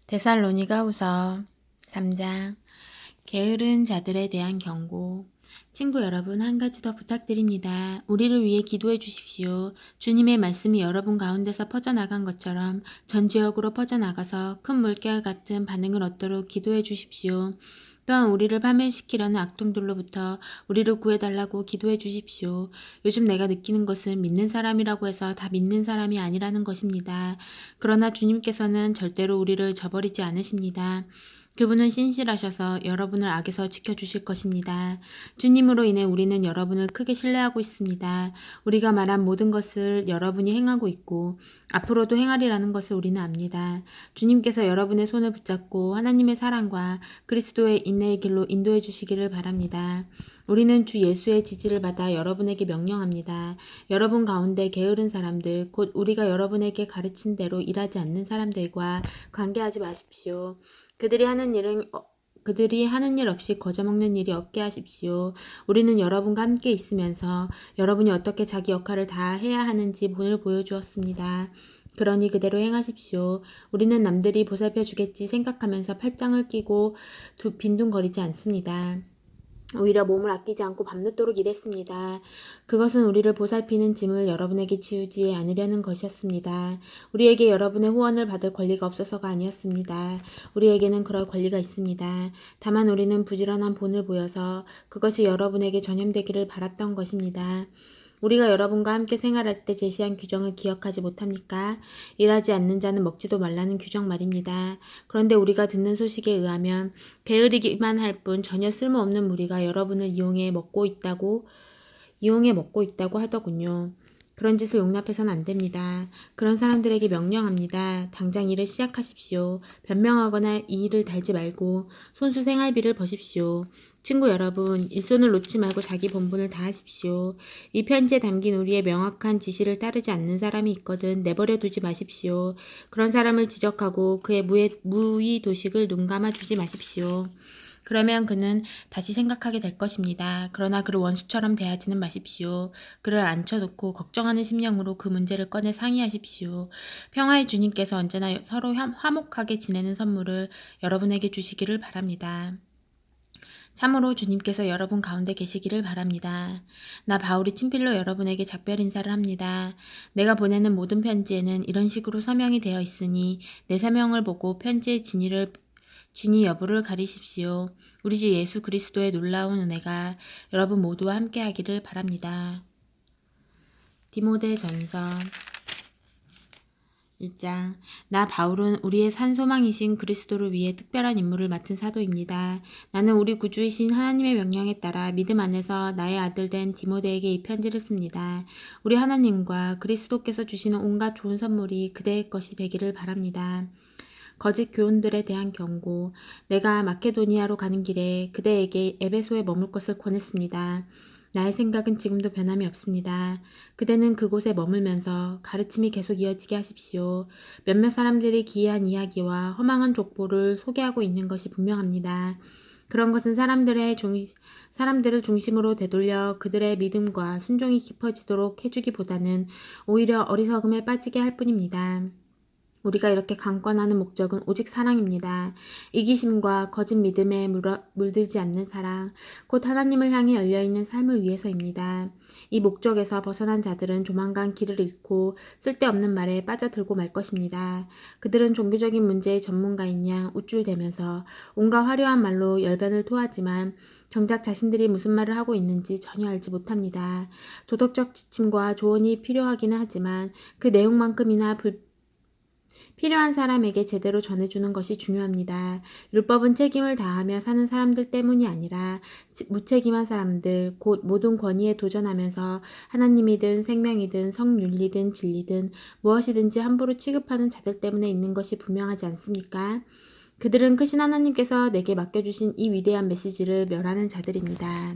데살로니가후서 3장. 게으른 자들에 대한 경고. 친구 여러분, 한 가지 더 부탁드립니다. 우리를 위해 기도해 주십시오. 주님의 말씀이 여러분 가운데서 퍼져나간 것처럼 전 지역으로 퍼져나가서 큰 물결 같은 반응을 얻도록 기도해 주십시오. 또한 우리를 파멸시키려는 악동들로부터 우리를 구해달라고 기도해 주십시오. 요즘 내가 느끼는 것은 믿는 사람이라고 해서 다 믿는 사람이 아니라는 것입니다. 그러나 주님께서는 절대로 우리를 저버리지 않으십니다. 그분은 신실하셔서 여러분을 악에서 지켜주실 것입니다. 주님으로 인해 우리는 여러분을 크게 신뢰하고 있습니다. 우리가 말한 모든 것을 여러분이 행하고 있고 앞으로도 행하리라는 것을 우리는 압니다. 주님께서 여러분의 손을 붙잡고 하나님의 사랑과 그리스도의 인내의 길로 인도해 주시기를 바랍니다. 우리는 주 예수의 지지를 받아 여러분에게 명령합니다. 여러분 가운데 게으른 사람들, 곧 우리가 여러분에게 가르친 대로 일하지 않는 사람들과 관계하지 마십시오. 그들이 하는 일 없이 거저먹는 일이 없게 하십시오. 우리는 여러분과 함께 있으면서 여러분이 어떻게 자기 역할을 다 해야 하는지 본을 보여주었습니다. 그러니 그대로 행하십시오. 우리는 남들이 보살펴 주겠지 생각하면서 팔짱을 끼고 빈둥거리지 않습니다. 오히려 몸을 아끼지 않고 밤늦도록 일했습니다. 그것은 우리를 보살피는 짐을 여러분에게 지우지 않으려는 것이었습니다. 우리에게 여러분의 후원을 받을 권리가 없어서가 아니었습니다. 우리에게는 그럴 권리가 있습니다. 다만 우리는 부지런한 본을 보여서 그것이 여러분에게 전염되기를 바랐던 것입니다. 우리가 여러분과 함께 생활할 때 제시한 규정을 기억하지 못합니까? 일하지 않는 자는 먹지도 말라는 규정 말입니다. 그런데 우리가 듣는 소식에 의하면 게으르기만 할 뿐 전혀 쓸모없는 무리가 여러분을 이용해 먹고 있다고 하더군요. 그런 짓을 용납해서는 안 됩니다. 그런 사람들에게 명령합니다. 당장 일을 시작하십시오. 변명하거나 이 일을 달지 말고 손수 생활비를 버십시오. 친구 여러분, 일손을 놓지 말고 자기 본분을 다하십시오. 이 편지에 담긴 우리의 명확한 지시를 따르지 않는 사람이 있거든 내버려 두지 마십시오. 그런 사람을 지적하고 그의 무의 도식을 눈감아 주지 마십시오. 그러면 그는 다시 생각하게 될 것입니다. 그러나 그를 원수처럼 대하지는 마십시오. 그를 앉혀놓고 걱정하는 심령으로 그 문제를 꺼내 상의하십시오. 평화의 주님께서 언제나 서로 화목하게 지내는 선물을 여러분에게 주시기를 바랍니다. 참으로 주님께서 여러분 가운데 계시기를 바랍니다. 나 바울이 친필로 여러분에게 작별 인사를 합니다. 내가 보내는 모든 편지에는 이런 식으로 서명이 되어 있으니 내 서명을 보고 편지의 진위 여부를 가리십시오. 우리 주 예수 그리스도의 놀라운 은혜가 여러분 모두와 함께 하기를 바랍니다. 디모데전서 1장. 나 바울은 우리의 산 소망이신 그리스도를 위해 특별한 임무를 맡은 사도입니다. 나는 우리 구주이신 하나님의 명령에 따라 믿음 안에서 나의 아들 된 디모데에게 이 편지를 씁니다. 우리 하나님과 그리스도께서 주시는 온갖 좋은 선물이 그대의 것이 되기를 바랍니다. 거짓 교훈들에 대한 경고. 내가 마케도니아로 가는 길에 그대에게 에베소에 머물 것을 권했습니다. 나의 생각은 지금도 변함이 없습니다. 그대는 그곳에 머물면서 가르침이 계속 이어지게 하십시오. 몇몇 사람들이 기이한 이야기와 허망한 족보를 소개하고 있는 것이 분명합니다. 그런 것은 사람들을 중심으로 되돌려 그들의 믿음과 순종이 깊어지도록 해주기보다는 오히려 어리석음에 빠지게 할 뿐입니다. 우리가 이렇게 강권하는 목적은 오직 사랑입니다. 이기심과 거짓 믿음에 물들지 않는 사랑, 곧 하나님을 향해 열려있는 삶을 위해서입니다. 이 목적에서 벗어난 자들은 조만간 길을 잃고 쓸데없는 말에 빠져들고 말 것입니다. 그들은 종교적인 문제의 전문가인 양 우쭐대면서 온갖 화려한 말로 열변을 토하지만 정작 자신들이 무슨 말을 하고 있는지 전혀 알지 못합니다. 도덕적 지침과 조언이 필요하기는 하지만 그 내용만큼이나 필요한 사람에게 제대로 전해주는 것이 중요합니다. 율법은 책임을 다하며 사는 사람들 때문이 아니라 무책임한 사람들, 곧 모든 권위에 도전하면서 하나님이든 생명이든 성윤리든 진리든 무엇이든지 함부로 취급하는 자들 때문에 있는 것이 분명하지 않습니까? 그들은 크신 하나님께서 내게 맡겨주신 이 위대한 메시지를 멸하는 자들입니다.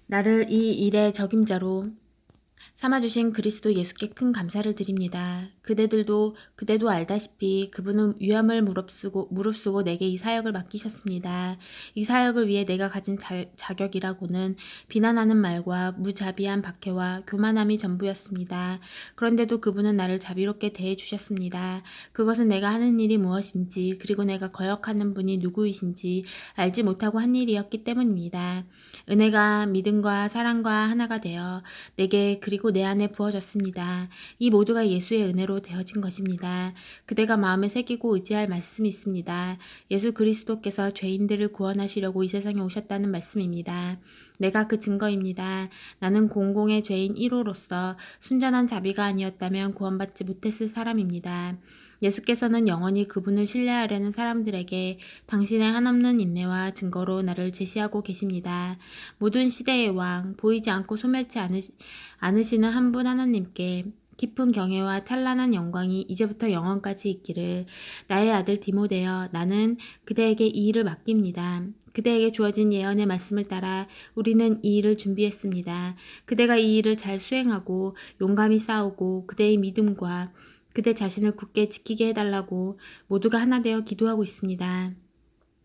나를 이 일의 적임자로 삼아주신 그리스도 예수께 큰 감사를 드립니다. 그대도 알다시피 그분은 위험을 무릅쓰고 내게 이 사역을 맡기셨습니다. 이 사역을 위해 내가 가진 자격이라고는 비난하는 말과 무자비한 박해와 교만함이 전부였습니다. 그런데도 그분은 나를 자비롭게 대해주셨습니다. 그것은 내가 하는 일이 무엇인지 그리고 내가 거역하는 분이 누구이신지 알지 못하고 한 일이었기 때문입니다. 은혜가 믿음과 사랑과 하나가 되어 내게 그리고 내 안에 부어졌습니다. 이 모두가 예수의 은혜로 되어진 것입니다. 그대가 마음에 새기고 의지할 말씀이 있습니다. 예수 그리스도께서 죄인들을 구원하시려고 이 세상에 오셨다는 말씀입니다. 내가 그 증거입니다. 나는 공공의 죄인 1호로서 순전한 자비가 아니었다면 구원받지 못했을 사람입니다. 예수께서는 영원히 그분을 신뢰하려는 사람들에게 당신의 한없는 인내와 증거로 나를 제시하고 계십니다. 모든 시대의 왕, 보이지 않고 소멸치 않으시는 한 분 하나님께 깊은 경외와 찬란한 영광이 이제부터 영원까지 있기를. 나의 아들 디모데여, 나는 그대에게 이 일을 맡깁니다. 그대에게 주어진 예언의 말씀을 따라 우리는 이 일을 준비했습니다. 그대가 이 일을 잘 수행하고 용감히 싸우고 그대의 믿음과 그대 자신을 굳게 지키게 해달라고 모두가 하나 되어 기도하고 있습니다.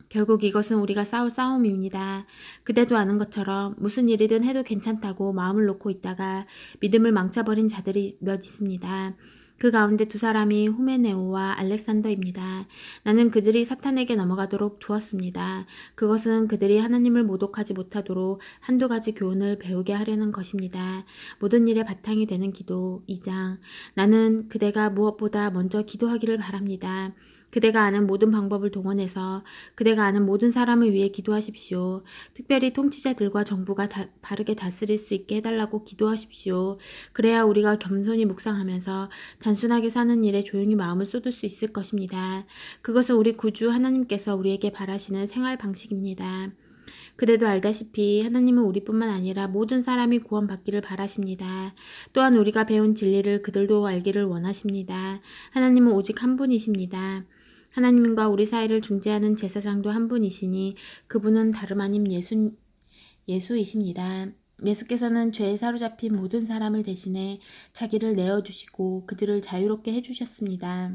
결국 이것은 우리가 싸울 싸움입니다. 그대도 아는 것처럼 무슨 일이든 해도 괜찮다고 마음을 놓고 있다가 믿음을 망쳐버린 자들이 몇 있습니다. 그 가운데 두 사람이 후메네오와 알렉산더입니다. 나는 그들이 사탄에게 넘어가도록 두었습니다. 그것은 그들이 하나님을 모독하지 못하도록 한두 가지 교훈을 배우게 하려는 것입니다. 모든 일의 바탕이 되는 기도 2장. 나는 그대가 무엇보다 먼저 기도하기를 바랍니다. 그대가 아는 모든 방법을 동원해서 그대가 아는 모든 사람을 위해 기도하십시오. 특별히 통치자들과 정부가 바르게 다스릴 수 있게 해달라고 기도하십시오. 그래야 우리가 겸손히 묵상하면서 단순하게 사는 일에 조용히 마음을 쏟을 수 있을 것입니다. 그것은 우리 구주 하나님께서 우리에게 바라시는 생활 방식입니다. 그대도 알다시피 하나님은 우리뿐만 아니라 모든 사람이 구원받기를 바라십니다. 또한 우리가 배운 진리를 그들도 알기를 원하십니다. 하나님은 오직 한 분이십니다. 하나님과 우리 사이를 중재하는 제사장도 한 분이시니 그분은 다름 아닌 예수이십니다. 예수께서는 죄에 사로잡힌 모든 사람을 대신해 자기를 내어주시고 그들을 자유롭게 해주셨습니다.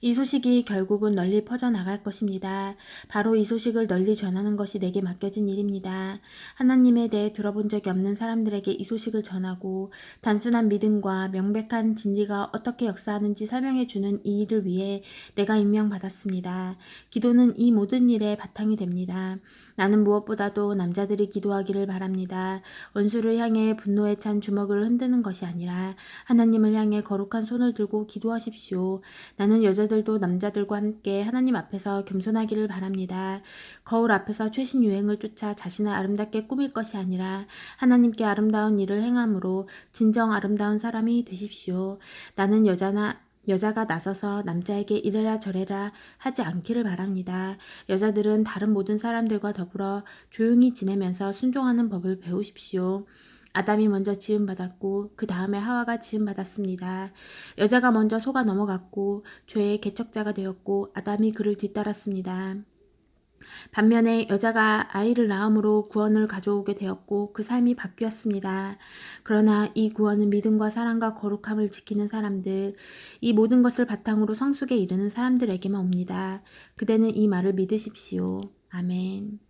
이 소식이 결국은 널리 퍼져나갈 것입니다. 바로 이 소식을 널리 전하는 것이 내게 맡겨진 일입니다. 하나님에 대해 들어본 적이 없는 사람들에게 이 소식을 전하고 단순한 믿음과 명백한 진리가 어떻게 역사하는지 설명해주는 이 일을 위해 내가 임명받았습니다. 기도는 이 모든 일의 바탕이 됩니다. 나는 무엇보다도 남자들이 기도하기를 바랍니다. 원수를 향해 분노에 찬 주먹을 흔드는 것이 아니라 하나님을 향해 거룩한 손을 들고 기도하십시오. 나는 여자들도 남자들과 함께 하나님 앞에서 겸손하기를 바랍니다. 거울 앞에서 최신 유행을 쫓아 자신을 아름답게 꾸밀 것이 아니라 하나님께 아름다운 일을 행함으로 진정 아름다운 사람이 되십시오. 나는 여자가 나서서 남자에게 이래라 저래라 하지 않기를 바랍니다. 여자들은 다른 모든 사람들과 더불어 조용히 지내면서 순종하는 법을 배우십시오. 아담이 먼저 지음받았고 그 다음에 하와가 지음받았습니다. 여자가 먼저 속아 넘어갔고 죄의 개척자가 되었고 아담이 그를 뒤따랐습니다. 반면에 여자가 아이를 낳음으로 구원을 가져오게 되었고 그 삶이 바뀌었습니다. 그러나 이 구원은 믿음과 사랑과 거룩함을 지키는 사람들, 이 모든 것을 바탕으로 성숙에 이르는 사람들에게만 옵니다. 그대는 이 말을 믿으십시오. 아멘.